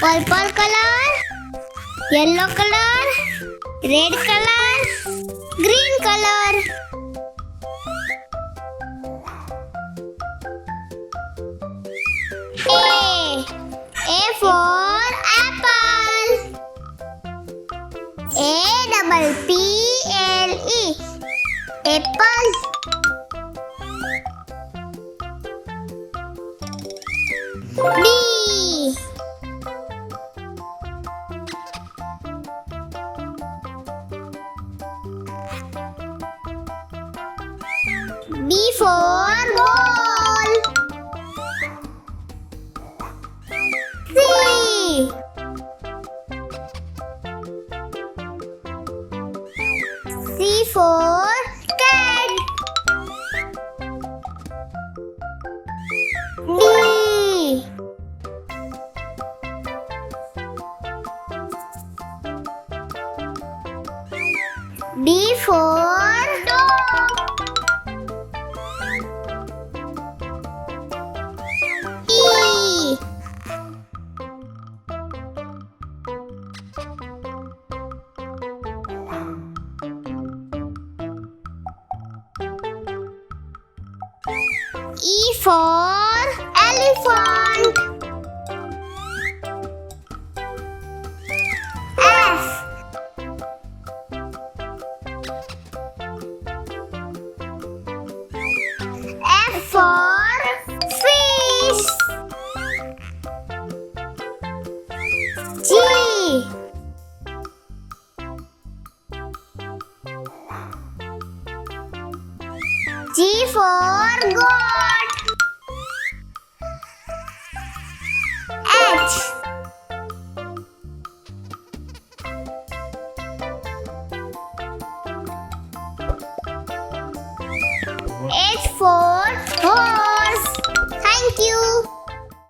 purple color, yellow color, red color, green color. A for apple. APPLE, apple. B. B for ball. C. C for cat. D. D for dog. E. E for elephant. F. F for fish. G. G for goat. H. H for